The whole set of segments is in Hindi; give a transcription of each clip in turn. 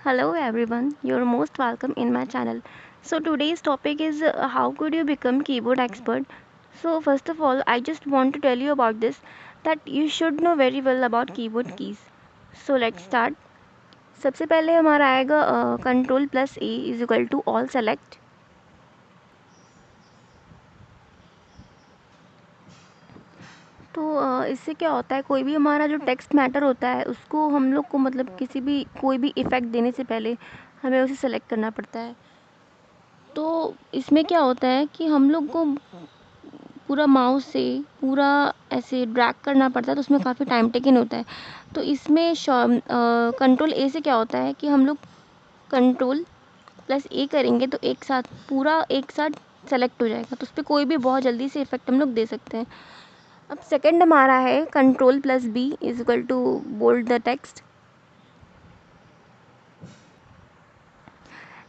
Hello everyone, you're most welcome in my channel. So today's topic is how could you become keyboard expert? So first of all, I just want to tell you about this that you should know very well about keyboard keys. So let's start. सबसे पहले हमारा आएगा control plus A is equal to all select. तो इससे क्या होता है, कोई भी हमारा जो टेक्स्ट मैटर होता है उसको हम लोग को मतलब किसी भी कोई भी इफ़ेक्ट देने से पहले हमें उसे सेलेक्ट करना पड़ता है। तो इसमें क्या होता है कि हम लोग को पूरा माउस से पूरा ऐसे ड्रैग करना पड़ता है, तो उसमें काफ़ी टाइम टेकिंग होता है। तो इसमें कंट्रोल ए से क्या होता है कि हम लोग कंट्रोल प्लस ए करेंगे तो एक साथ पूरा एक साथ सेलेक्ट हो जाएगा, तो उस पर कोई भी बहुत जल्दी से इफेक्ट हम लोग दे सकते हैं। अब सेकंड हमारा है control plus B is equal to bold the text.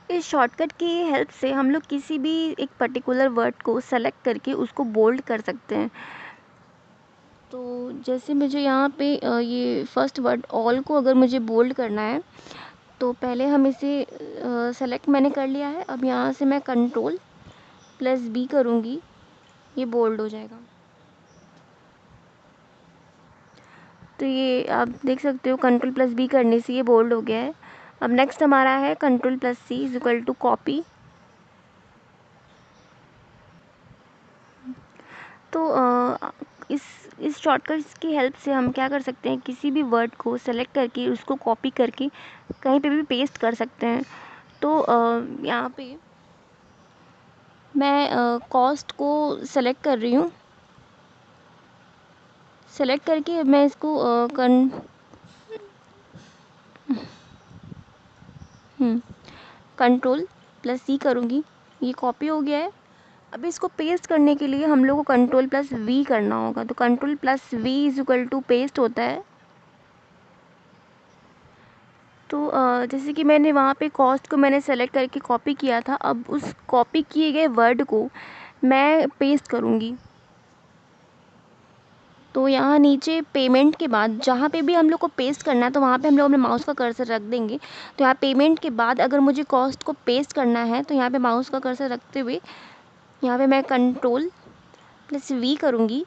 इस शॉर्टकट की हेल्प से हम लोग किसी भी एक पर्टिकुलर वर्ड को सेलेक्ट करके उसको बोल्ड कर सकते हैं। तो जैसे मुझे यहाँ पे ये फर्स्ट वर्ड ऑल को अगर मुझे बोल्ड करना है तो पहले हम इसे सेलेक्ट मैंने कर लिया है। अब यहाँ से मैं कंट्रोल प्लस बी करूँगी, ये बोल्ड हो जाएगा। तो ये आप देख सकते हो कंट्रोल प्लस बी करने से ये बोल्ड हो गया है। अब नेक्स्ट हमारा है control plus C is equal to copy. तो इस शॉर्टकट्स की हेल्प से हम क्या कर सकते हैं, किसी भी वर्ड को सेलेक्ट करके उसको कॉपी करके कहीं पे भी पेस्ट कर सकते हैं। तो यहाँ पे मैं कॉस्ट को सेलेक्ट कर रही हूँ। सेलेक्ट करके मैं इसको कंट्रोल प्लस सी करूँगी, ये कॉपी हो गया है। अब इसको पेस्ट करने के लिए हम लोग को कंट्रोल प्लस वी करना होगा। तो control plus V is equal to paste होता है। तो जैसे कि मैंने वहाँ पे कॉस्ट को मैंने सेलेक्ट करके कॉपी किया था, अब उस कॉपी किए गए वर्ड को मैं पेस्ट करूँगी। तो यहाँ नीचे पेमेंट के बाद जहाँ पे भी हम लोग को पेस्ट करना है तो वहाँ पे हम लोग अपने माउस का कर्सर रख देंगे। तो यहाँ पेमेंट के बाद अगर मुझे कॉस्ट को पेस्ट करना है तो यहाँ पे माउस का कर्सर रखते हुए यहाँ पे मैं कंट्रोल प्लस वी करूँगी।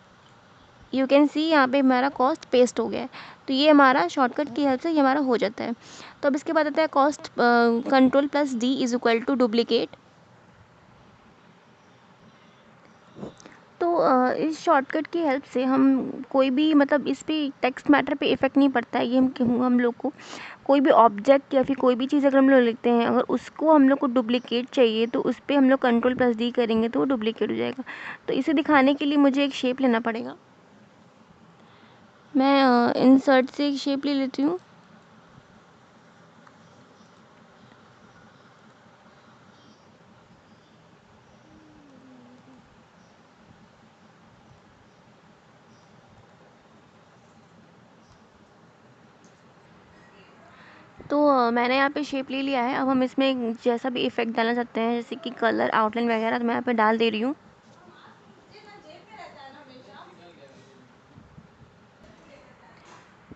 यू कैन सी यहाँ पे हमारा कॉस्ट पेस्ट हो गया है। तो ये हमारा शॉर्टकट की हेल्प से ये हमारा हो जाता है। तो अब इसके बाद आता है cost control plus D is equal to duplicate. तो इस शॉर्टकट की हेल्प से हम कोई भी मतलब इस पे टेक्स्ट मैटर पे इफेक्ट नहीं पड़ता है। ये हम लोग को कोई भी ऑब्जेक्ट या फिर कोई भी चीज़ अगर हम लोग लिखते हैं, अगर उसको हम लोग को डुप्लीकेट चाहिए तो उस पर हम लोग कंट्रोल प्लस डी करेंगे तो वो डुप्लीकेट हो जाएगा। तो इसे दिखाने के लिए मुझे एक शेप लेना पड़ेगा। मैं इंसर्ट से एक शेप ले लेती हूँ। तो मैंने यहाँ पे शेप ले लिया है। अब हम इसमें जैसा भी इफेक्ट डालना चाहते हैं, जैसे कि कलर आउटलाइन वगैरह, तो मैं यहाँ पे डाल दे रही हूँ।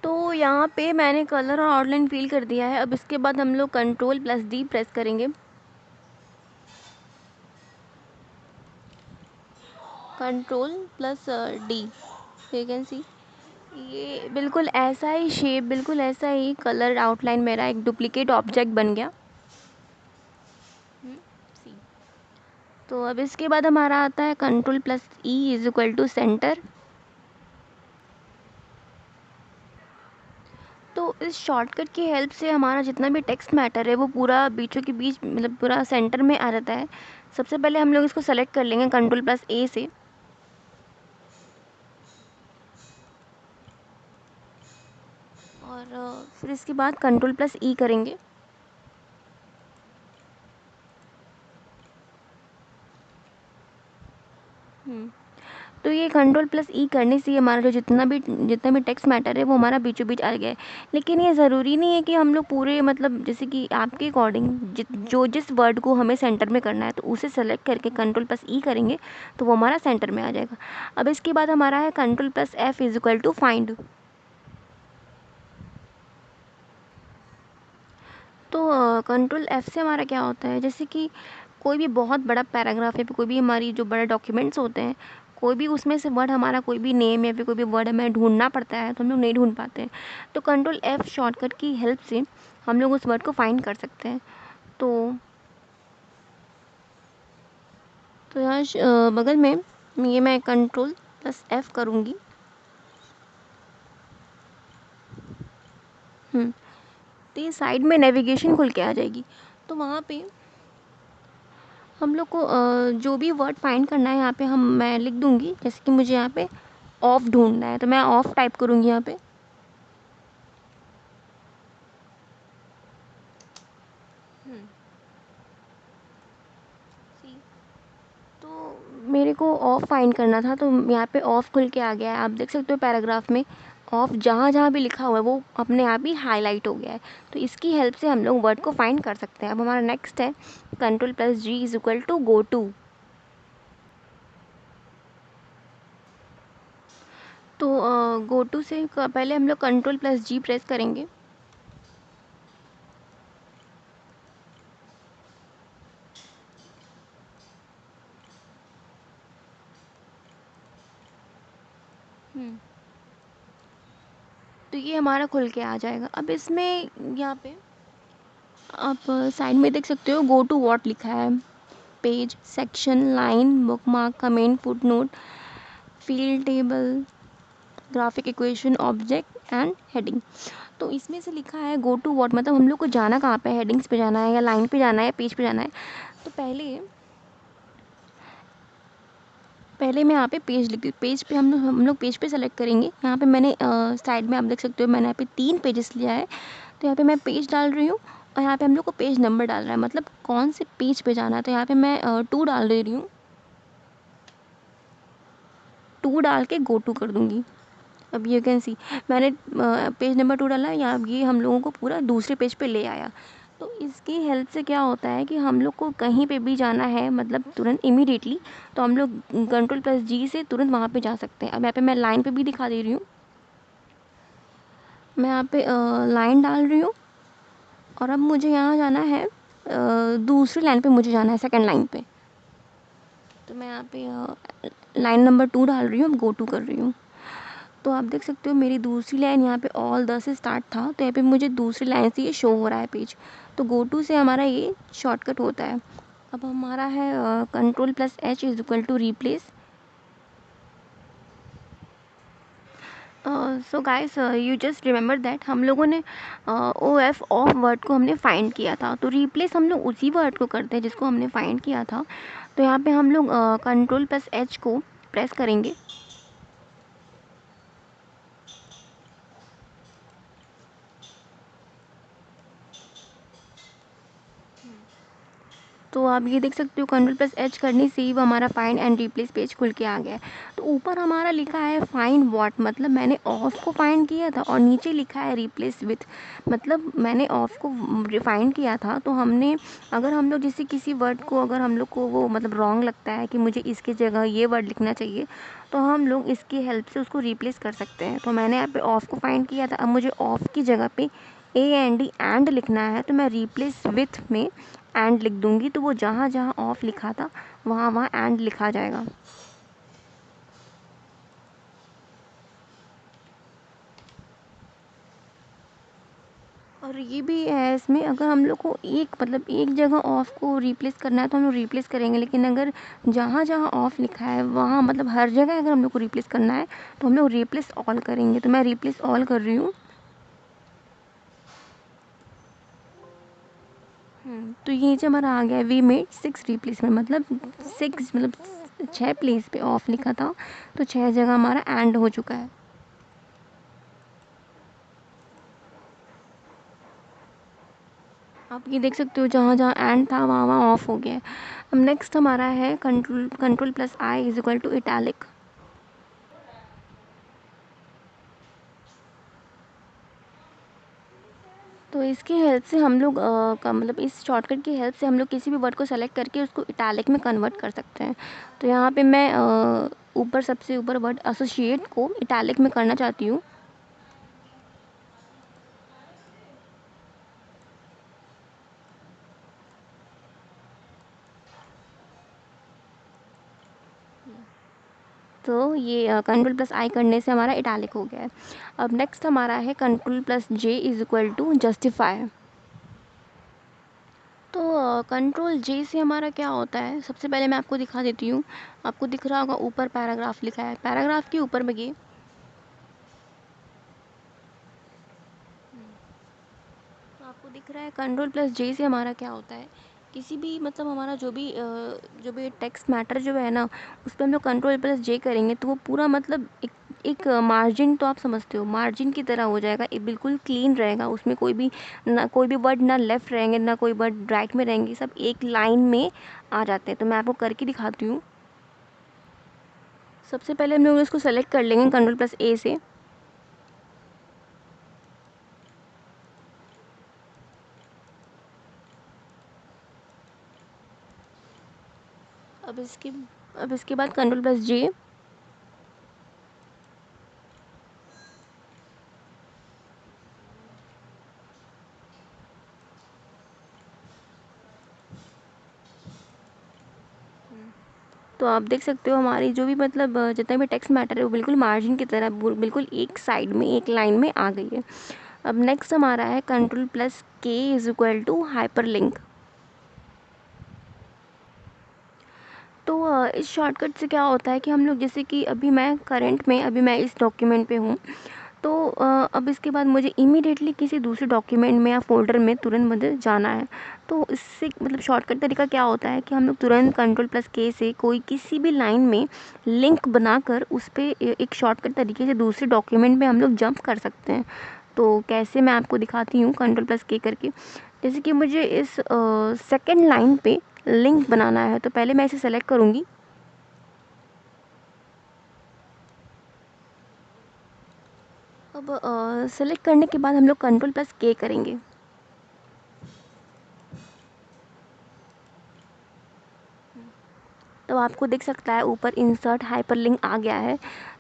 तो यहाँ पे मैंने कलर और आउटलाइन फिल कर दिया है। अब इसके बाद हम लोग कंट्रोल प्लस डी प्रेस करेंगे। Control plus D, you can see ये बिल्कुल ऐसा ही शेप, बिल्कुल ऐसा ही कलर आउटलाइन मेरा एक डुप्लीकेट ऑब्जेक्ट बन गया। सी। तो अब इसके बाद हमारा आता है control plus E is equal to centre. तो इस शॉर्टकट की हेल्प से हमारा जितना भी टेक्स्ट मैटर है वो पूरा बीचों के बीच मतलब पूरा सेंटर में आ जाता है। सबसे पहले हम लोग इसको सेलेक्ट कर लेंगे कंट्रोल प्लस ए से। और फिर इसके बाद कंट्रोल प्लस ई करेंगे। तो ये कंट्रोल प्लस ई करने से हमारा जो जितना भी टेक्स्ट मैटर है वो हमारा बीचों बीच आ गया है। लेकिन ये ज़रूरी नहीं है कि हम लोग पूरे मतलब जैसे कि आपके अकॉर्डिंग जो जिस वर्ड को हमें सेंटर में करना है तो उसे सेलेक्ट करके कंट्रोल प्लस ई करेंगे तो वो हमारा सेंटर में आ जाएगा। अब इसके बाद हमारा है control plus F is equal to find. तो कंट्रोल F से हमारा क्या होता है, जैसे कि कोई भी बहुत बड़ा पैराग्राफ या फिर कोई भी हमारी जो बड़े डॉक्यूमेंट्स होते हैं, कोई भी उसमें से वर्ड हमारा कोई भी नेम या फिर कोई भी वर्ड हमें ढूँढना पड़ता है तो हम लोग नहीं ढूँढ पाते हैं। तो कंट्रोल F शॉर्टकट की हेल्प से हम लोग उस वर्ड को फाइंड कर सकते हैं। तो यहाँ बगल में ये मैं कंट्रोल प्लस F करूँगी। तो ये साइड में नेविगेशन खुल के आ जाएगी। तो वहाँ पे हम लोग को जो भी वर्ड फाइंड करना है यहाँ पे मैं लिख दूँगी। जैसे कि मुझे यहाँ पे ऑफ ढूंढना है तो मैं ऑफ टाइप करूँगी यहाँ पे। तो मेरे को ऑफ फाइंड करना था तो यहाँ पे ऑफ खुल के आ गया है। आप देख सकते हो पैराग्राफ में ऑफ जहाँ जहाँ भी लिखा हुआ है वो अपने आप ही हाईलाइट हो गया है। तो इसकी हेल्प से हम लोग वर्ड को फाइंड कर सकते हैं। अब हमारा नेक्स्ट है control plus G is equal to go to. तो गो टू से पहले हम लोग कंट्रोल प्लस G प्रेस करेंगे। तो ये हमारा खुल के आ जाएगा। अब इसमें यहाँ पे आप साइड में देख सकते हो गो टू वॉट लिखा है। Page, section, line, bookmark, comment, footnote, field table, graphic equation, object and heading. तो इसमें से लिखा है गो टू वॉट, मतलब हम लोग को जाना कहाँ पे है, हेडिंग्स पे जाना है या लाइन पे जाना है या पेज पे जाना है। तो पहले मैं यहाँ पे पेज लिखती हूँ। पेज पे हम लोग पेज पे सेलेक्ट करेंगे। यहाँ पे मैंने साइड में आप देख सकते हो मैंने यहाँ पे 3 पेजेस लिया है। तो यहाँ पे मैं पेज डाल रही हूँ और यहाँ पे हम लोग को पेज नंबर डालना है, मतलब कौन से पेज पे जाना है। तो यहाँ पे मैं 2 डाल दे रही हूँ। 2 डाल के गो टू कर दूँगी। अब यू कैन सी मैंने पेज नंबर 2 डाला या ये हम लोगों को पूरा दूसरे पेज पे ले आया। तो इसकी हेल्प से क्या होता है कि हम लोग को कहीं पे भी जाना है मतलब तुरंत इमीडिएटली, तो हम लोग कंट्रोल प्लस G से तुरंत वहाँ पे जा सकते हैं। अब यहाँ पे मैं लाइन पे भी दिखा दे रही हूँ। मैं यहाँ पे लाइन डाल रही हूँ और अब मुझे यहाँ जाना है दूसरी लाइन पे, मुझे जाना है सेकंड लाइन पे। तो मैं यहाँ पे लाइन नंबर 2 डाल रही हूँ, अब गो टू कर रही हूँ। तो आप देख सकते हो मेरी दूसरी लाइन यहाँ पे ऑल द से स्टार्ट था, तो यहाँ पे मुझे दूसरी लाइन से ये शो हो रहा है पेज। तो गो टू से हमारा ये शॉर्टकट होता है। अब हमारा है control plus H is equal to replace. So guys you just remember that हम लोगों ने ओ एफ ऑफ वर्ड को हमने फाइंड किया था। तो रिप्लेस हम लोग उसी वर्ड को करते हैं जिसको हमने फाइंड किया था। तो यहाँ पे हम लोग कंट्रोल प्लस H को प्रेस करेंगे। तो आप ये देख सकते हो कंट्रोल प्लस H करने से ही वो हमारा फाइंड एंड रिप्लेस पेज खुल के आ गया है। तो ऊपर हमारा लिखा है फाइंड व्हाट, मतलब मैंने ऑफ को फाइंड किया था, और नीचे लिखा है रिप्लेस विथ, मतलब मैंने ऑफ को फाइंड किया था। तो हमने अगर हम लोग जैसे किसी वर्ड को अगर हम लोग को वो मतलब रॉन्ग लगता है कि मुझे इसकी जगह ये वर्ड लिखना चाहिए, तो हम लोग इसकी हेल्प से उसको रिप्लेस कर सकते हैं। तो मैंने यहाँ पे ऑफ को फाइंड किया था, अब मुझे ऑफ की जगह पे AND एंड लिखना है, तो मैं रिप्लेस विथ में एंड लिख दूँगी। तो वो जहाँ जहाँ ऑफ लिखा था वहाँ वहाँ एंड लिखा जाएगा। और ये भी है इसमें, अगर हम लोग को एक मतलब एक जगह ऑफ को रिप्लेस करना है तो हम लोग रिप्लेस करेंगे, लेकिन अगर जहाँ जहाँ ऑफ लिखा है वहाँ मतलब हर जगह अगर हम लोग को रिप्लेस करना है तो हम लोग रिप्लेस ऑल करेंगे। तो मैं रिप्लेस ऑल कर रही हूँ। तो ये जो हमारा आ गया वी मेड 6 रिप्लेसमेंट, मतलब 6 मतलब 6 प्लेस पे ऑफ लिखा था तो 6 जगह हमारा एंड हो चुका है। आप ये देख सकते हो जहाँ जहाँ एंड था वहाँ वहाँ ऑफ हो गया है। अब नेक्स्ट हमारा है control plus I is equal to italic. तो इसकी हेल्प से हम लोग मतलब इस शॉर्टकट की हेल्प से हम लोग किसी भी वर्ड को सेलेक्ट करके उसको इटैलिक में कन्वर्ट कर सकते हैं। तो यहाँ पे मैं ऊपर सबसे ऊपर वर्ड एसोसिएट को इटैलिक में करना चाहती हूँ। तो ये कंट्रोल प्लस आई करने से हमारा इटैलिक हो गया है। अब नेक्स्ट हमारा है control plus J is equal to justify. तो कंट्रोल जे से हमारा क्या होता है, सबसे पहले मैं आपको दिखा देती हूँ। आपको दिख रहा होगा ऊपर पैराग्राफ लिखा है, पैराग्राफ के ऊपर में ये तो आपको दिख रहा है कंट्रोल प्लस जे से हमारा क्या होता है, किसी भी मतलब हमारा जो भी टेक्स्ट मैटर जो है ना, उस पर हम लोग कंट्रोल प्लस जे करेंगे तो वो पूरा मतलब एक मार्जिन, तो आप समझते हो मार्जिन की तरह हो जाएगा, ये बिल्कुल क्लीन रहेगा, उसमें कोई भी वर्ड ना लेफ़्ट रहेंगे ना कोई वर्ड राइट में रहेंगे, सब एक लाइन में आ जाते हैं। तो मैं आपको करके दिखाती हूँ। सबसे पहले हम लोग इसको सेलेक्ट कर लेंगे कंट्रोल प्लस ए से। अब इसके अब इसके बाद कंट्रोल प्लस जे। तो आप देख सकते हो हमारी जो भी मतलब जितना भी टेक्स्ट मैटर है वो बिल्कुल मार्जिन की तरह बिल्कुल एक साइड में एक लाइन में आ गई है। अब नेक्स्ट हमारा है control plus K is equal to hyperlink. तो इस शॉर्टकट से क्या होता है कि हम लोग जैसे कि अभी मैं इस डॉक्यूमेंट पे हूँ, तो अब इसके बाद मुझे इमीडिएटली किसी दूसरे डॉक्यूमेंट में या फ़ोल्डर में तुरंत मुझे जाना है। तो इससे मतलब शॉर्टकट तरीका क्या होता है कि हम लोग तुरंत कंट्रोल प्लस के से कोई किसी भी लाइन में लिंक बनाकर उस पे एक शॉर्टकट तरीके से दूसरे डॉक्यूमेंट में हम लोग जंप कर सकते हैं। तो कैसे, मैं आपको दिखाती हूँ कंट्रोल प्लस के करके। जैसे कि मुझे इस सेकंड लाइन पे लिंक बनाना है, तो पहले मैं इसे सेलेक्ट करूँगी। अब सेलेक्ट करने के बाद हम लोग कंट्रोल प्लस के करेंगे। तो आपको दिख सकता है ऊपर इंसर्ट हाइपरलिंक आ गया है।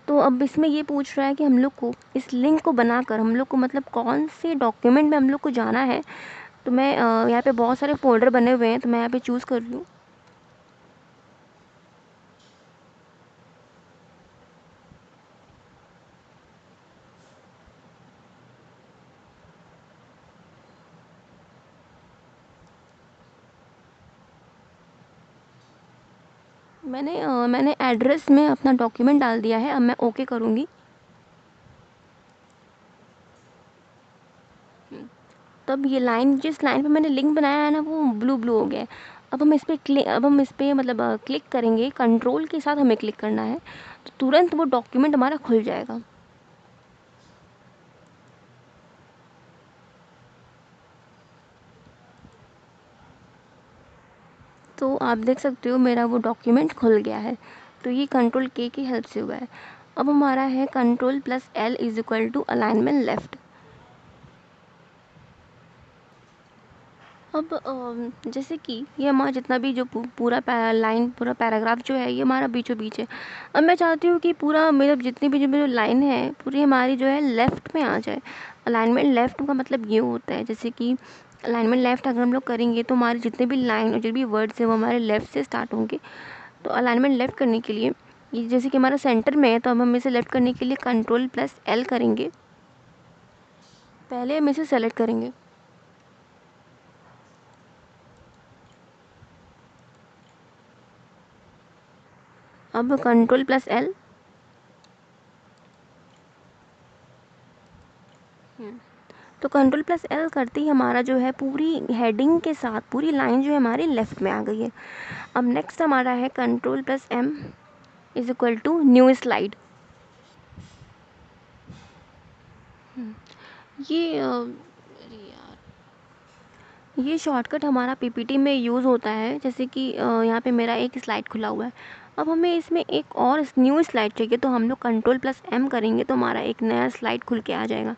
तो अब इसमें ये पूछ रहा है कि हम लोग को इस लिंक को बनाकर हम लोग को मतलब कौन से डॉक्यूमेंट में हम लोग को जाना है। तो मैं यहाँ पे बहुत सारे फ़ोल्डर बने हुए हैं, तो मैं यहाँ पे चूज़ कर रही हूँ। मैंने एड्रेस में अपना डॉक्यूमेंट डाल दिया है, अब मैं ओके करूँगी। तब ये लाइन, जिस लाइन पे मैंने लिंक बनाया है ना, वो ब्लू ब्लू हो गया है। अब हम इस पे मतलब क्लिक करेंगे, कंट्रोल के साथ हमें क्लिक करना है, तो तुरंत वो डॉक्यूमेंट हमारा खुल जाएगा। तो आप देख सकते हो मेरा वो डॉक्यूमेंट खुल गया है। तो ये कंट्रोल के की हेल्प से हुआ है। अब हमारा है control plus L is equal to alignment left. अब जैसे कि ये हमारा जितना भी जो पूरा पैराग्राफ जो है ये हमारा बीचों बीच है। अब मैं चाहती हूँ कि पूरा मेरा जितनी भी जो लाइन है पूरी हमारी जो है लेफ़्ट में आ जाए। अलाइनमेंट लेफ़्ट का मतलब ये होता है, जैसे कि अलाइनमेंट लेफ़्ट अगर हम लोग करेंगे तो हमारे जितने भी लाइन और जो भी वर्ड्स हैं वो हमारे लेफ़्ट से स्टार्ट होंगे। तो अलाइनमेंट लेफ़्ट करने के लिए ये जैसे कि हमारा सेंटर में है, तो अब हम इसे लेफ़्ट करने के लिए कंट्रोल प्लस एल करेंगे। पहले हम इसे सेलेक्ट करेंगे। अब कंट्रोल प्लस एल। तो कंट्रोल प्लस एल करते ही हमारा जो है पूरी हेडिंग के साथ पूरी लाइन जो है हमारी लेफ़्ट में आ गई है। अब नेक्स्ट हमारा है control plus M is equal to new slide. ये अरे यार, ये शॉर्टकट हमारा पीपीटी में यूज़ होता है। जैसे कि यहाँ पे मेरा एक स्लाइड खुला हुआ है, अब हमें इसमें एक और न्यू स्लाइड चाहिए, तो हम लोग कंट्रोल प्लस एम करेंगे तो हमारा एक नया स्लाइड खुल के आ जाएगा।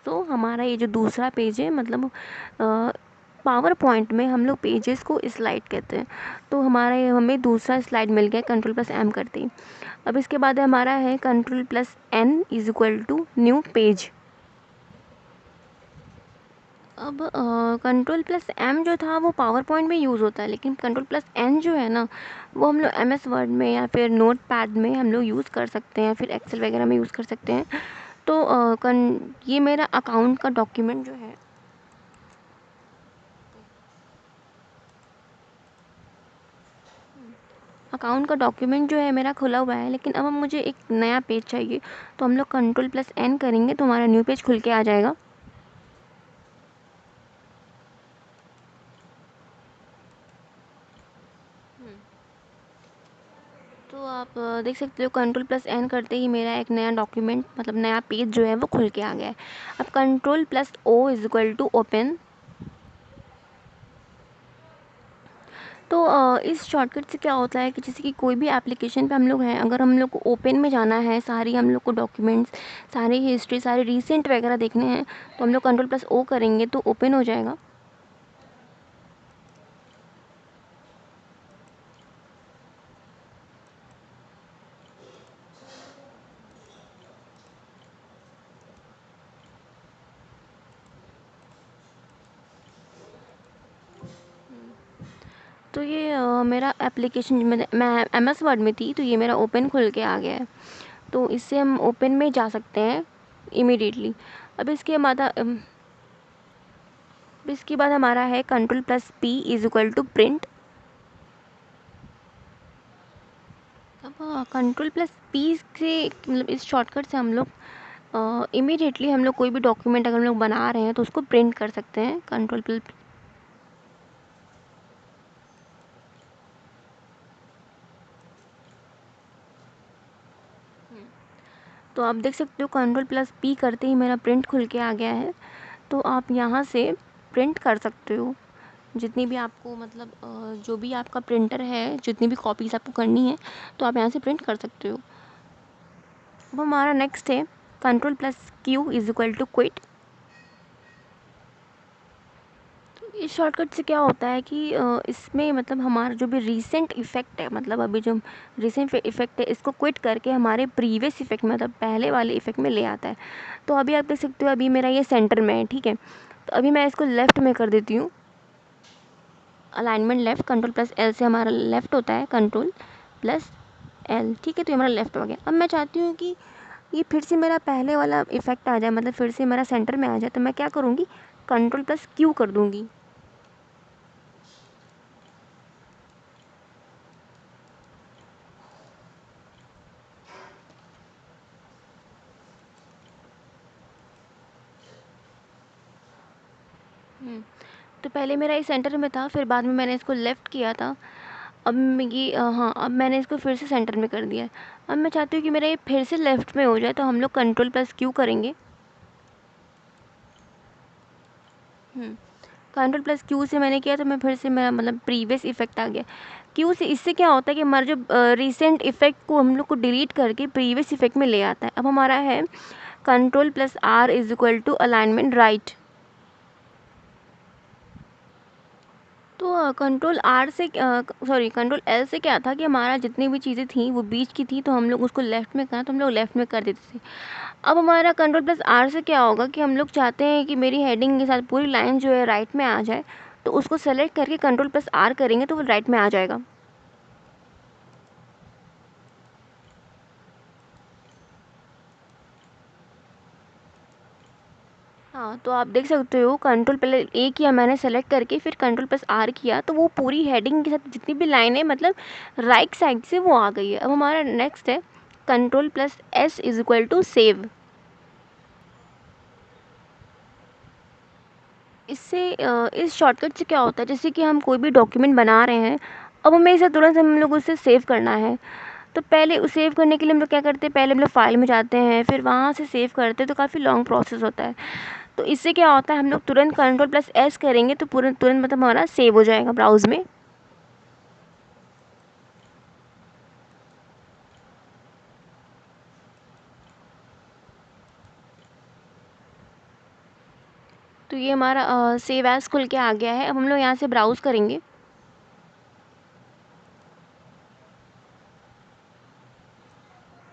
तो हमारा ये जो दूसरा पेज है, मतलब पावर पॉइंट में हम लोग पेजेस को स्लाइड कहते हैं। तो हमें दूसरा स्लाइड मिल गया कंट्रोल प्लस एम करते ही। अब इसके बाद हमारा है control plus N is equal to new page. अब कंट्रोल प्लस एम जो था वो पावर पॉइंट में यूज़ होता है, लेकिन कंट्रोल प्लस एन जो है ना, वो हम लोग एम एस वर्ड में या फिर नोट पैड में हम लोग यूज़ कर सकते हैं, फिर एक्सेल वगैरह में यूज़ कर सकते हैं। तो ये मेरा अकाउंट का डॉक्यूमेंट जो है, अकाउंट का डॉक्यूमेंट जो है मेरा खुला हुआ है, लेकिन अब मुझे एक नया पेज चाहिए। तो हम लोग कंट्रोल प्लस एन करेंगे तो हमारा न्यू पेज खुल के आ जाएगा। तो आप देख सकते हो कंट्रोल प्लस एन करते ही मेरा एक नया डॉक्यूमेंट मतलब नया पेज जो है वो खुल के आ गया है। अब control plus O is equal to open. तो इस शॉर्टकट से क्या होता है कि जैसे कि कोई भी एप्लीकेशन पे हम लोग हैं, अगर हम लोग को ओपन में जाना है, सारी हम लोग को डॉक्यूमेंट्स, सारी हिस्ट्री, सारे रिसेंट वगैरह देखने हैं, तो हम लोग कंट्रोल प्लस ओ करेंगे तो ओपन हो जाएगा। तो ये मेरा एप्लीकेशन मैं एम एस वर्ड में थी, तो ये मेरा ओपन खुल के आ गया है। तो इससे हम ओपन में जा सकते हैं इमीडिएटली। अब इसके बाद हमारा है control plus P is equal to print. अब कंट्रोल प्लस पी से मतलब इस शॉर्टकट से हम लोग इमीडिएटली हम लोग कोई भी डॉक्यूमेंट अगर हम लोग बना रहे हैं तो उसको प्रिंट कर सकते हैं कंट्रोल प्लस। तो आप देख सकते हो कंट्रोल प्लस पी करते ही मेरा प्रिंट खुल के आ गया है। तो आप यहाँ से प्रिंट कर सकते हो जितनी भी आपको मतलब जो भी आपका प्रिंटर है, जितनी भी कॉपीज़ आपको करनी है, तो आप यहाँ से प्रिंट कर सकते हो। अब हमारा नेक्स्ट है control plus Q is equal to quit. इस शॉर्टकट से क्या होता है कि इसमें मतलब हमारा जो भी रीसेंट इफ़ेक्ट है, मतलब अभी जो रीसेंट इफ़ेक्ट है, इसको क्विट करके हमारे प्रीवियस इफ़ेक्ट में मतलब पहले वाले इफ़ेक्ट में ले आता है। तो अभी आप देख सकते हो अभी मेरा ये सेंटर में है, ठीक है। तो अभी मैं इसको लेफ़्ट में कर देती हूँ, alignment left, control plus L से हमारा लेफ़्ट होता है, कंट्रोल प्लस एल, ठीक है। तो ये हमारा लेफ़्ट हो गया। अब मैं चाहती हूँ कि ये फिर से मेरा पहले वाला इफ़ेक्ट आ जाए, मतलब फिर से मेरा सेंटर में आ जाए, तो मैं क्या करूँगी, कंट्रोल प्लस क्यू कर दूँगी। तो पहले मेरा ये सेंटर में था, फिर बाद में मैंने इसको लेफ़्ट किया था। हाँ, अब मैंने इसको फिर से सेंटर में कर दिया है। अब मैं चाहती हूँ कि मेरा ये फिर से लेफ़्ट में हो जाए, तो हम लोग कंट्रोल प्लस क्यू करेंगे। कंट्रोल प्लस क्यू से मैंने किया तो मैं फिर से मेरा मतलब प्रीवियस इफ़ेक्ट आ गया। क्यू से इससे क्या होता है कि हमारा जो रीसेंट इफ़ेक्ट को हम लोग को डिलीट करके प्रीवियस इफ़ेक्ट में ले आता है। अब हमारा है control plus R is equal to alignment right. तो कंट्रोल आर से सॉरी कंट्रोल एल से क्या था कि हमारा जितनी भी चीज़ें थी वो बीच की थी, तो हम लोग उसको लेफ़्ट में कहा तो हम लोग लेफ़्ट में कर देते थे। अब हमारा कंट्रोल प्लस आर से क्या होगा कि हम लोग चाहते हैं कि मेरी हेडिंग के साथ पूरी लाइन जो है राइट में आ जाए, तो उसको सेलेक्ट करके कंट्रोल प्लस आर करेंगे तो वो राइट में आ जाएगा। हाँ, तो आप देख सकते हो कंट्रोल पहले ए किया मैंने सेलेक्ट करके, फिर कंट्रोल प्लस आर किया, तो वो पूरी हेडिंग के साथ जितनी भी लाइनें मतलब राइट साइड से वो आ गई है। अब हमारा नेक्स्ट है control plus S is equal to save. इससे इस शॉर्टकट से क्या होता है, जैसे कि हम कोई भी डॉक्यूमेंट बना रहे हैं, अब हमें इसे तुरंत हम लोग उसे सेव करना है। तो पहले उसे सेव करने के लिए हम लोग क्या करते हैं, पहले हम लोग फाइल में जाते हैं, फिर वहाँ से सेव करते हैं, तो काफ़ी लॉन्ग प्रोसेस होता है। तो इससे क्या होता है, हम लोग तुरंत कंट्रोल प्लस एस करेंगे तो तुरंत मतलब हमारा सेव हो जाएगा ब्राउज़ में। तो ये हमारा सेव एज़ खुल के आ गया है। अब हम लोग यहाँ से ब्राउज़ करेंगे।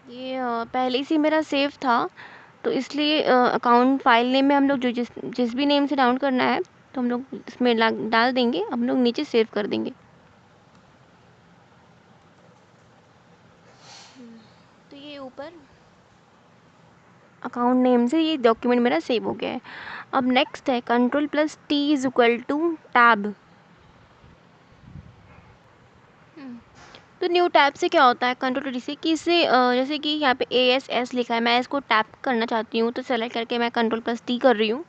ये पहले से ही मेरा सेव था, तो इसलिए अकाउंट फाइल नेम में हम लोग जो जिस जिस भी नेम से डाउनलोड करना है तो हम लोग इसमें डाल देंगे, हम लोग नीचे सेव कर देंगे। तो ये ऊपर अकाउंट नेम से ये डॉक्यूमेंट मेरा सेव हो गया है। अब नेक्स्ट है Ctrl+T=टैब। तो न्यू टैब से क्या होता है, Ctrl+T से कि इससे जैसे कि यहाँ पे ASS लिखा है, मैं इसको टैप करना चाहती हूँ तो सेलेक्ट करके मैं Ctrl+T कर रही हूँ।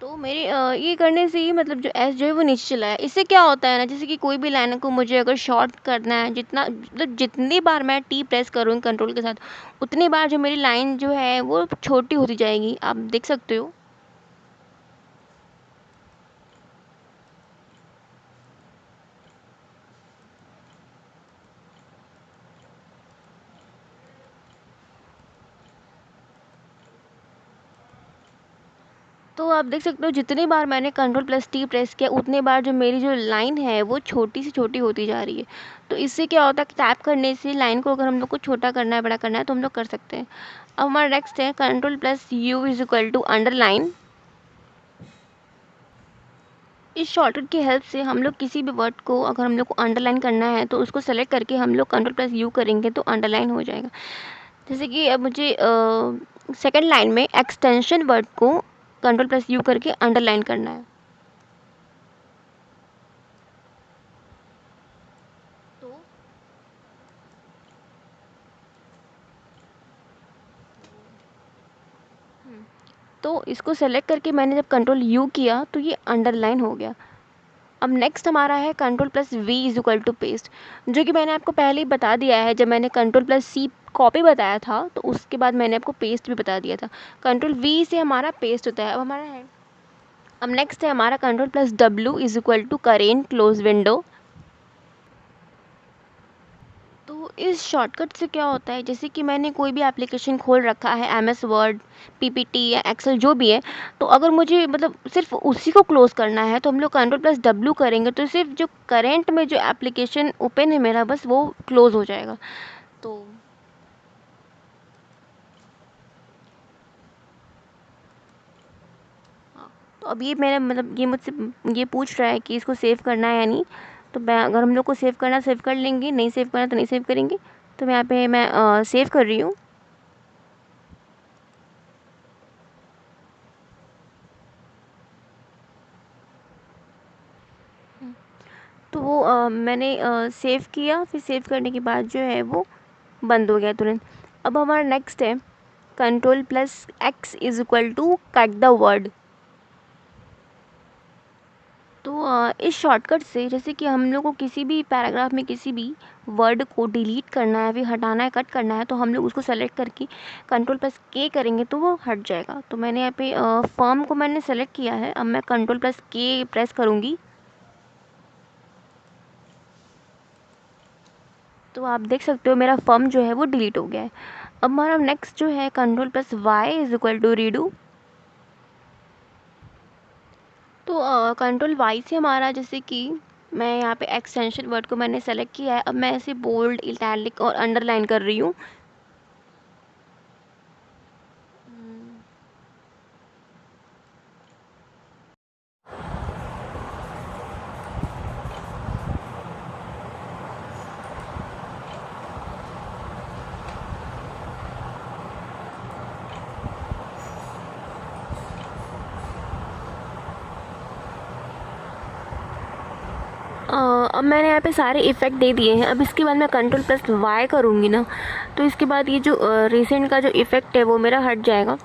तो मेरे ये करने से ही मतलब जो एस जो है वो नीचे चला है। इससे क्या होता है ना, जैसे कि कोई भी लाइन को मुझे अगर शॉर्ट करना है, जितना मतलब जितनी बार मैं टी प्रेस करूँगी कंट्रोल के साथ, उतनी बार जो मेरी लाइन जो है वो छोटी होती जाएगी, आप देख सकते हो। तो आप देख सकते हो जितनी बार मैंने Ctrl+T प्रेस किया उतनी बार जो मेरी जो लाइन है वो छोटी से छोटी होती जा रही है। तो इससे क्या होता है कि टैप करने से लाइन को अगर हम लोग को छोटा करना है, बड़ा करना है तो हम लोग कर सकते हैं। अब हमारा नेक्स्ट है Ctrl+U अंडरलाइन। इस शॉर्टकट की हेल्प से हम लोग किसी भी वर्ड को अगर हम लोग को अंडरलाइन करना है तो उसको सेलेक्ट करके हम लोग Ctrl+U करेंगे तो अंडरलाइन हो जाएगा। जैसे कि अब मुझे सेकंड लाइन में एक्सटेंशन वर्ड को Ctrl+U करके अंडरलाइन करना है। तो तो इसको सेलेक्ट करके मैंने जब Ctrl+U किया तो ये अंडरलाइन हो गया। अब नेक्स्ट हमारा है Ctrl+V पेस्ट, जो कि मैंने आपको पहले ही बता दिया है। जब मैंने Ctrl+C कॉपी बताया था तो उसके बाद मैंने आपको पेस्ट भी बता दिया था। Ctrl+V से हमारा पेस्ट होता है। अब नेक्स्ट है हमारा Ctrl+W करेंट क्लोज विंडो। तो इस शॉर्टकट से क्या होता है, जैसे कि मैंने कोई भी एप्लीकेशन खोल रखा है, MS वर्ड, PPT या एक्सेल जो भी है, तो अगर मुझे मतलब सिर्फ उसी को क्लोज़ करना है तो हम लोग Ctrl+W करेंगे तो सिर्फ जो करंट में जो एप्लीकेशन ओपन है मेरा बस वो क्लोज़ हो जाएगा। तो हाँ, तो अब ये मेरा मतलब ये मुझसे ये पूछ रहा है कि इसको सेव करना है या नहीं। तो मैं अगर हम लोग को सेव करना सेव कर लेंगे, नहीं सेव करना तो नहीं सेव करेंगे। तो मैं यहाँ पे मैं सेव कर रही हूँ। तो वो मैंने सेव किया, फिर सेव करने के बाद जो है वो बंद हो गया तुरंत। अब हमारा नेक्स्ट है Ctrl+X कट द वर्ड। तो इस शॉर्टकट से जैसे कि हम लोग को किसी भी पैराग्राफ में किसी भी वर्ड को डिलीट करना है, फिर हटाना है, कट करना है, तो हम लोग उसको सेलेक्ट करके Ctrl+K करेंगे तो वो हट जाएगा। तो मैंने यहाँ पे फॉर्म को मैंने सेलेक्ट किया है। अब मैं Ctrl+K प्रेस करूँगी तो आप देख सकते हो मेरा फॉर्म जो है वो डिलीट हो गया है। अब हमारा नेक्स्ट जो है Ctrl+Y रीडू। तो Ctrl+Y से हमारा जैसे कि मैं यहाँ पे एक्सटेंशन वर्ड को मैंने सेलेक्ट किया है। अब मैं इसे बोल्ड, इटैलिक और अंडरलाइन कर रही हूँ। अब मैंने यहाँ पे सारे इफ़ेक्ट दे दिए हैं। अब इसके बाद मैं Ctrl+Y करूँगी ना तो इसके बाद ये जो रिसेंट का जो इफ़ेक्ट है वो मेरा हट जाएगा।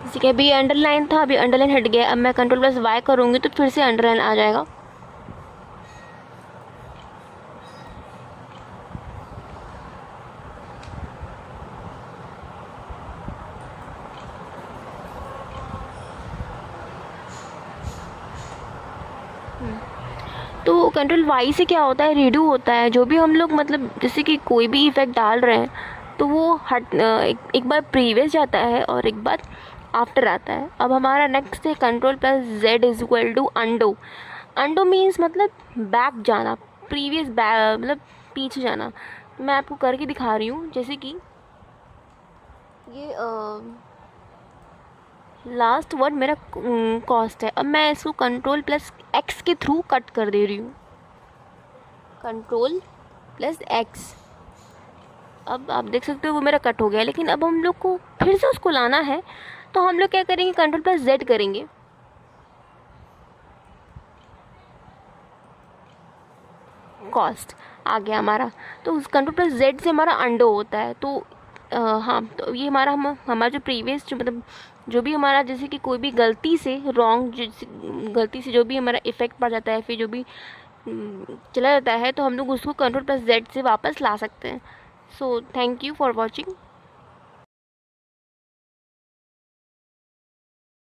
जैसे कि अभी अंडरलाइन था, अभी अंडरलाइन हट गया। अब मैं Ctrl+Y करूँगी तो फिर से अंडरलाइन आ जाएगा। तो Ctrl+Y से क्या होता है, रीडू होता है। जो भी हम लोग मतलब जैसे कि कोई भी इफ़ेक्ट डाल रहे हैं तो वो एक बार प्रीवियस जाता है और एक बार आफ्टर आता है। अब हमारा नेक्स्ट है control plus Z is equal to undo. Undo means मतलब बैक जाना, प्रीवियस मतलब पीछे जाना। मैं आपको करके दिखा रही हूँ, जैसे कि ये लास्ट वर्ड मेरा कॉस्ट है। अब मैं इसको कंट्रोल प्लस एक्स के थ्रू कट कर दे रही हूँ, कंट्रोल प्लस एक्स। अब आप देख सकते हो वो मेरा कट हो गया, लेकिन अब हम लोग को फिर से उसको लाना है, तो हम लोग क्या करेंगे, कंट्रोल प्लस जेड करेंगे। कॉस्ट आ गया हमारा, तो उस कंट्रोल प्लस जेड से हमारा अंडो होता है। तो हाँ, तो ये हमारा जो प्रीवियस जो मतलब जो भी हमारा, जैसे कि कोई भी गलती से गलती से जो भी हमारा इफ़ेक्ट पड़ जाता है, फिर जो भी चला जाता है, तो हम लोग उसको कंट्रोल प्लस जेड से वापस ला सकते हैं। So thank you for watching.